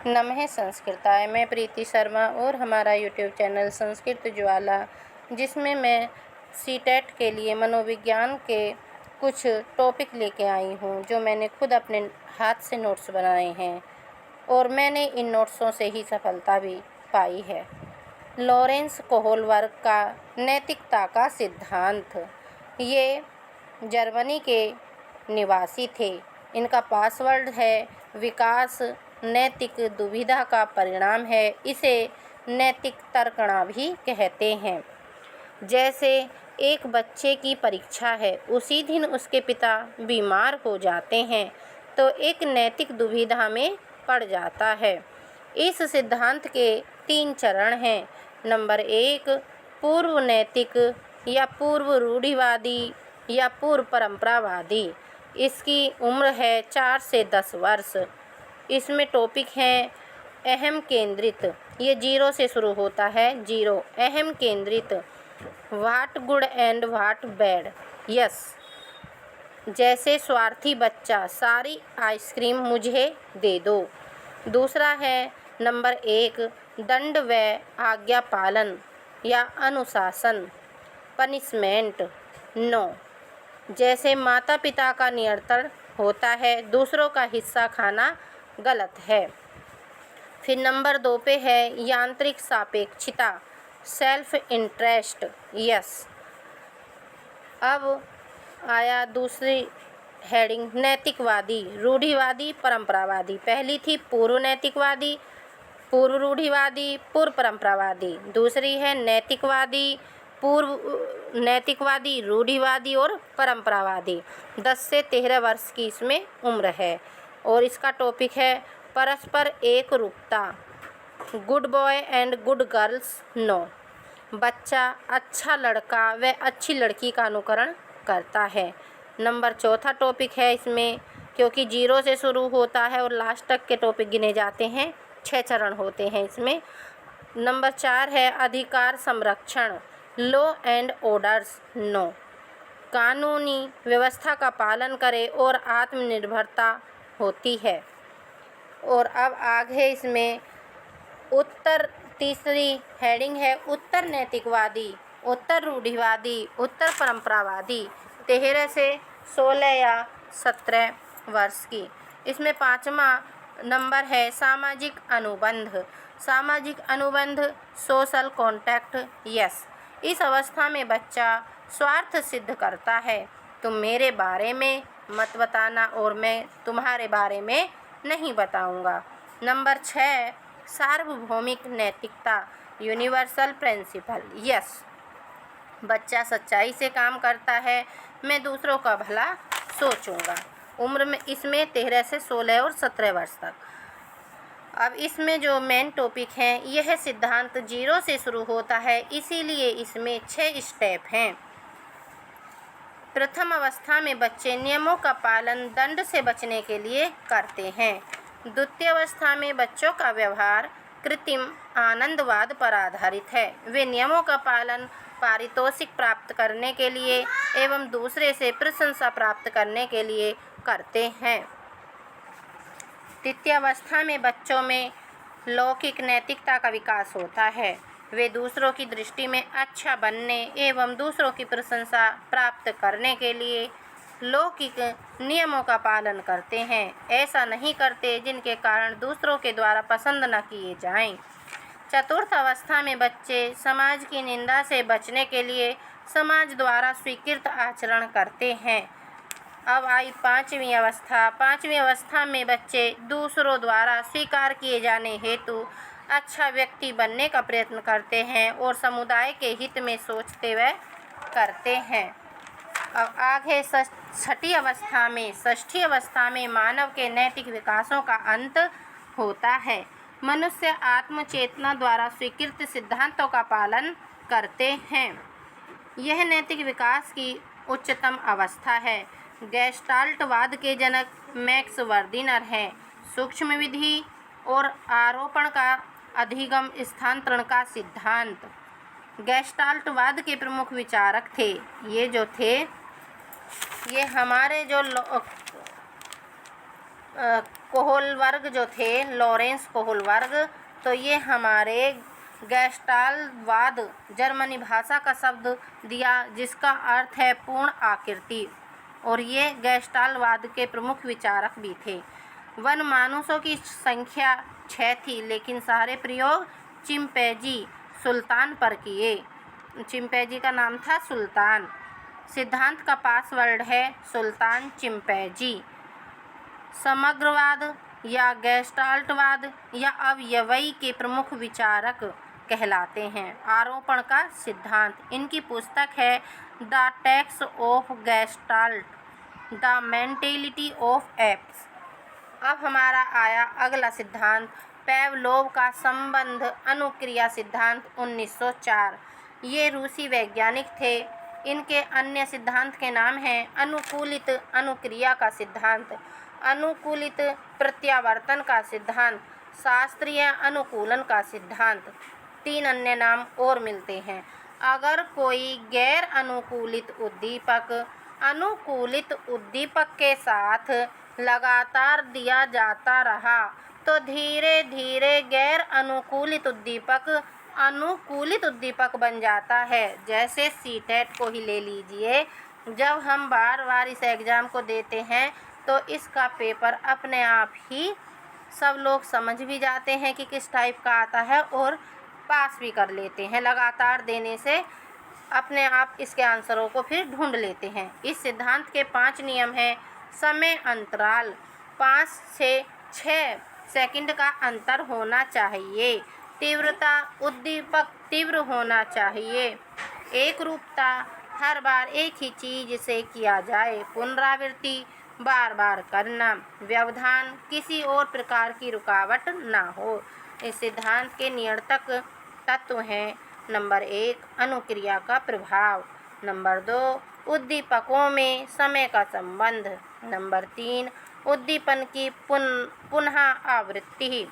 नमः संस्कृताय। मैं प्रीति शर्मा और हमारा यूट्यूब चैनल संस्कृत ज्वाला, जिसमें मैं सीटेट के लिए मनोविज्ञान के कुछ टॉपिक लेके आई हूँ, जो मैंने खुद अपने हाथ से नोट्स बनाए हैं और मैंने इन नोट्सों से ही सफलता भी पाई है। लॉरेंस कोहलबर्ग का नैतिकता का सिद्धांत। ये जर्मनी के निवासी थे। इनका पासवर्ड है विकास नैतिक दुविधा का परिणाम है। इसे नैतिक तर्कणा भी कहते हैं। जैसे एक बच्चे की परीक्षा है, उसी दिन उसके पिता बीमार हो जाते हैं तो एक नैतिक दुविधा में पड़ जाता है। इस सिद्धांत के 3 चरण हैं। नंबर 1, पूर्व नैतिक या पूर्व रूढ़िवादी या पूर्व परंपरावादी। इसकी उम्र है 4 से 10 वर्ष। इसमें टॉपिक हैं अहम केंद्रित। ये 0 से शुरू होता है। 0 अहम केंद्रित, what good and what bad. Yes, जैसे स्वार्थी बच्चा, सारी आइसक्रीम मुझे दे दो। दूसरा है नंबर 1, दंड व आज्ञा पालन या अनुशासन, पनिशमेंट। नो, जैसे माता पिता का नियंत्रण होता है, दूसरों का हिस्सा खाना गलत है। फिर नंबर 2 पे है यांत्रिक सापेक्षता, सेल्फ इंटरेस्ट। यस। अब आया दूसरी हेडिंग, नैतिकवादी, रूढ़िवादी, परंपरावादी। पहली थी पूर्व नैतिकवादी, पूर्व रूढ़िवादी, पूर्व परंपरावादी। दूसरी है नैतिकवादी, पूर्व नैतिकवादी, रूढ़िवादी और परंपरावादी। 10 से 13 वर्ष की इसमें उम्र है और इसका टॉपिक है परस्पर एकरूपता, good boy and good girls. No, बच्चा अच्छा लड़का व अच्छी लड़की का अनुकरण करता है। नंबर 4 टॉपिक है इसमें, क्योंकि 0 से शुरू होता है और लास्ट तक के टॉपिक गिने जाते हैं। 6 चरण होते हैं इसमें। नंबर 4 है अधिकार संरक्षण, लॉ एंड ऑर्डर्स। नो, कानूनी व्यवस्था का पालन करे और आत्मनिर्भरता होती है। और अब आगे इसमें उत्तर, तीसरी हेडिंग है उत्तर नैतिकवादी, उत्तर रूढ़िवादी, उत्तर परंपरावादी। 13 से 16 या 17 वर्ष की। इसमें 5वां नंबर है सामाजिक अनुबंध, सामाजिक अनुबंध, सोशल कॉन्टैक्ट। यस, इस अवस्था में बच्चा स्वार्थ सिद्ध करता है, तुम मेरे बारे में मत बताना और मैं तुम्हारे बारे में नहीं बताऊंगा। नंबर 6 सार्वभौमिक नैतिकता, यूनिवर्सल प्रिंसिपल। यस, बच्चा सच्चाई से काम करता है, मैं दूसरों का भला सोचूंगा। उम्र में इसमें 13 से 16 और 17 वर्ष तक। अब इसमें जो मेन टॉपिक हैं, यह सिद्धांत 0 से शुरू होता है, इसीलिए इसमें 6 स्टेप हैं। प्रथम अवस्था में बच्चे नियमों का पालन दंड से बचने के लिए करते हैं। द्वितीय अवस्था में बच्चों का व्यवहार कृत्रिम आनंदवाद पर आधारित है। वे नियमों का पालन पारितोषिक प्राप्त करने के लिए एवं दूसरे से प्रशंसा प्राप्त करने के लिए करते हैं। तृतीय अवस्था में बच्चों में लौकिक नैतिकता का विकास होता है। वे दूसरों की दृष्टि में अच्छा बनने एवं दूसरों की प्रशंसा प्राप्त करने के लिए लौकिक नियमों का पालन करते हैं। ऐसा नहीं करते जिनके कारण दूसरों के द्वारा पसंद न किए जाएं। चतुर्थ अवस्था में बच्चे समाज की निंदा से बचने के लिए समाज द्वारा स्वीकृत आचरण करते हैं। अब आई 5वीं अवस्था। 5वीं अवस्था में बच्चे दूसरों द्वारा स्वीकार किए जाने हेतु अच्छा व्यक्ति बनने का प्रयत्न करते हैं और समुदाय के हित में सोचते हुए करते हैं। अब आगे 6ठी अवस्था में, 6ठी अवस्था में मानव के नैतिक विकासों का अंत होता है। मनुष्य आत्मचेतना द्वारा स्वीकृत सिद्धांतों का पालन करते हैं। यह नैतिक विकास की उच्चतम अवस्था है। गेस्टाल्टवाद के जनक मैक्स वर्दिनर हैं। सूक्ष्म विधि और आरोपण का अधिगम स्थानांतरण का सिद्धांत। गेस्टाल्टवाद के प्रमुख विचारक थे। ये जो थे, ये हमारे जो कोहलवर्ग जो थे, लॉरेंस कोहलवर्ग, तो ये हमारे गेस्टाल्टवाद जर्मनी भाषा का शब्द दिया जिसका अर्थ है पूर्ण आकृति, और ये गेस्टाल्टवाद के प्रमुख विचारक भी थे। वन मानुषों की संख्या 6 थी, लेकिन सारे प्रयोग चिंपैंजी सुल्तान पर किए। चिंपैंजी का नाम था सुल्तान। सिद्धांत का पासवर्ड है सुल्तान चिंपैंजी। समग्रवाद या गेस्टाल्टवाद या अवयवी के प्रमुख विचारक कहलाते हैं। आरोपण का सिद्धांत, इनकी पुस्तक है the text of gestalt, the mentality of apps. अब हमारा आया अगला सिद्धांत, पेवलोव का संबंध अनुक्रिया सिद्धांत 1904। ये रूसी वैज्ञानिक थे। इनके अन्य सिद्धांत के नाम हैं अनुकूलित अनुक्रिया का सिद्धांत, अनुकूलित प्रत्यावर्तन का सिद्धांत, शास्त्रीय अनुकूलन का सिद्धांत। 3 अन्य नाम और मिलते हैं। अगर कोई गैर अनुकूलित उद्दीपक अनुकूलित उद्दीपक के साथ लगातार दिया जाता रहा तो धीरे धीरे गैर अनुकूलित उद्दीपक अनुकूलित उद्दीपक बन जाता है। जैसे सीटेट को ही ले लीजिए, जब हम बार बार इस एग्ज़ाम को देते हैं तो इसका पेपर अपने आप ही सब लोग समझ भी जाते हैं कि किस टाइप का आता है और पास भी कर लेते हैं। लगातार देने से अपने आप इसके आंसरों को फिर ढूंढ लेते हैं। इस सिद्धांत के 5 नियम हैं। समय अंतराल 5 से 6 सेकंड का अंतर होना चाहिए। तीव्रता, उद्दीपक तीव्र होना चाहिए। एकरूपता, हर बार एक ही चीज़ से किया जाए। पुनरावृत्ति, बार बार करना। व्यवधान, किसी और प्रकार की रुकावट ना हो। इस सिद्धांत के नियंत्रक तत्व हैं: नंबर 1 अनुक्रिया का प्रभाव, नंबर 2 उद्दीपकों में समय का संबंध, नंबर 3 उद्दीपन की पुनः आवृत्ति,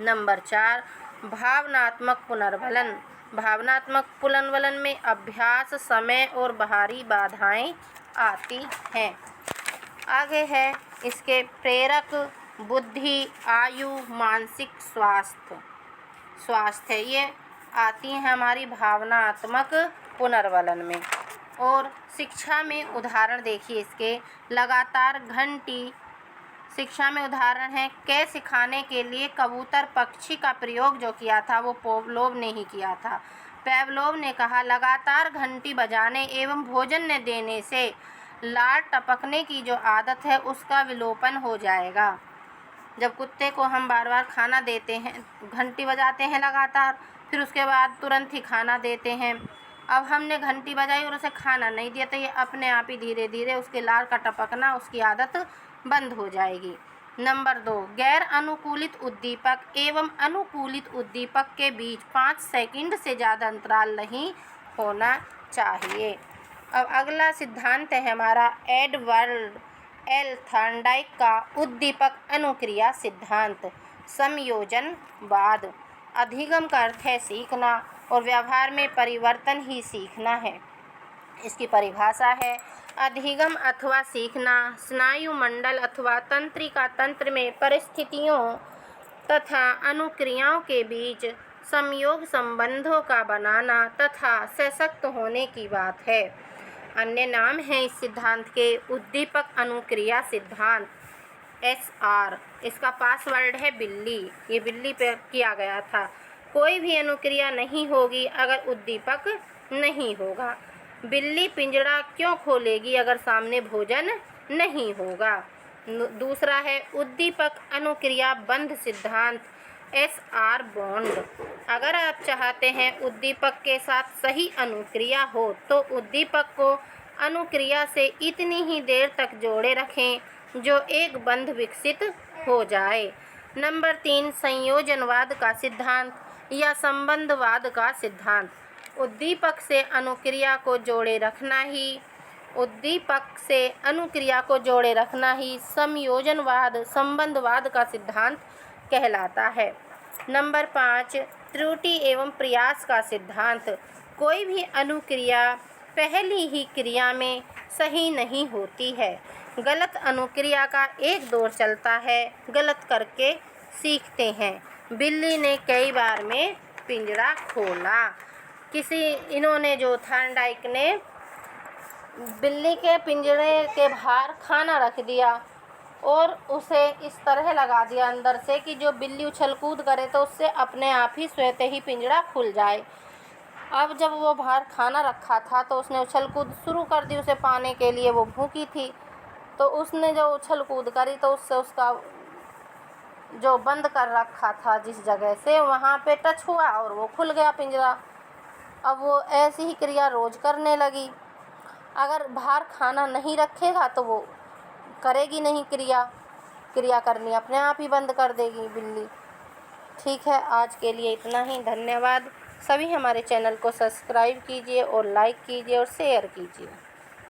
नंबर 4 भावनात्मक पुनर्वलन। भावनात्मक पुनर्वलन में अभ्यास, समय और बाहरी बाधाएं आती हैं। आगे है इसके प्रेरक, बुद्धि, आयु, मानसिक स्वास्थ्य ये आती हैं हमारी भावनात्मक पुनर्वलन में। और शिक्षा में उदाहरण देखिए इसके, लगातार घंटी शिक्षा में उदाहरण है। कै सिखाने के लिए कबूतर पक्षी का प्रयोग जो किया था वो पेवलोव ने ही किया था। पेवलोव ने कहा लगातार घंटी बजाने एवं भोजन न देने से लार टपकने की जो आदत है उसका विलोपन हो जाएगा। जब कुत्ते को हम बार बार खाना देते हैं, घंटी बजाते हैं लगातार, फिर उसके बाद तुरंत ही खाना देते हैं। अब हमने घंटी बजाई और उसे खाना नहीं दिया तो ये अपने आप ही धीरे धीरे उसके लार का टपकना, उसकी आदत बंद हो जाएगी। नंबर 2 गैर अनुकूलित उद्दीपक एवं अनुकूलित उद्दीपक के बीच 5 सेकंड से ज़्यादा अंतराल नहीं होना चाहिए। अब अगला सिद्धांत है हमारा एडवर्ड एल थॉर्नडाइक का उद्दीपक अनुक्रिया सिद्धांत। संयोजनवाद, अधिगम का अर्थ है सीखना और व्यवहार में परिवर्तन ही सीखना है। इसकी परिभाषा है अधिगम अथवा सीखना स्नायु मंडल अथवा तंत्रिका तंत्र में परिस्थितियों तथा अनुक्रियाओं के बीच संयोग संबंधों का बनाना तथा सशक्त होने की बात है। अन्य नाम है इस सिद्धांत के उद्दीपक अनुक्रिया सिद्धांत, SR। इसका पासवर्ड है बिल्ली। ये बिल्ली पे किया गया था। कोई भी अनुक्रिया नहीं होगी अगर उद्दीपक नहीं होगा। बिल्ली पिंजरा क्यों खोलेगी अगर सामने भोजन नहीं होगा। दूसरा है उद्दीपक अनुक्रिया बंध सिद्धांत, SR बॉन्ड। अगर आप चाहते हैं उद्दीपक के साथ सही अनुक्रिया हो तो उद्दीपक को अनुक्रिया से इतनी ही देर तक जोड़े रखें जो एक बंध विकसित हो जाए। नंबर 3 संयोजनवाद का सिद्धांत या संबंधवाद का सिद्धांत। उद्दीपक से अनुक्रिया को जोड़े रखना ही संयोजनवाद संबंधवाद का सिद्धांत कहलाता है। नंबर 5 त्रुटि एवं प्रयास का सिद्धांत। कोई भी अनुक्रिया पहली ही क्रिया में सही नहीं होती है। गलत अनुक्रिया का एक दौर चलता है, गलत करके सीखते हैं। बिल्ली ने कई बार में पिंजरा खोला। इन्होंने जो थॉर्नडाइक ने बिल्ली के पिंजरे के बाहर खाना रख दिया और उसे इस तरह लगा दिया अंदर से कि जो बिल्ली उछल कूद करे तो उससे अपने आप ही स्वतः ही पिंजरा खुल जाए। अब जब वो बाहर खाना रखा था तो उसने उछल कूद शुरू कर दी उसे पाने के लिए, वो भूखी थी। तो उसने जब उछल कूद करी तो उससे उसका जो बंद कर रखा था जिस जगह से, वहाँ पे टच हुआ और वो खुल गया पिंजरा। अब वो ऐसी ही क्रिया रोज़ करने लगी। अगर बाहर खाना नहीं रखेगा तो वो करेगी नहीं क्रिया करनी अपने आप ही बंद कर देगी बिल्ली। ठीक है, आज के लिए इतना ही। धन्यवाद। सभी हमारे चैनल को सब्सक्राइब कीजिए और लाइक कीजिए और शेयर कीजिए।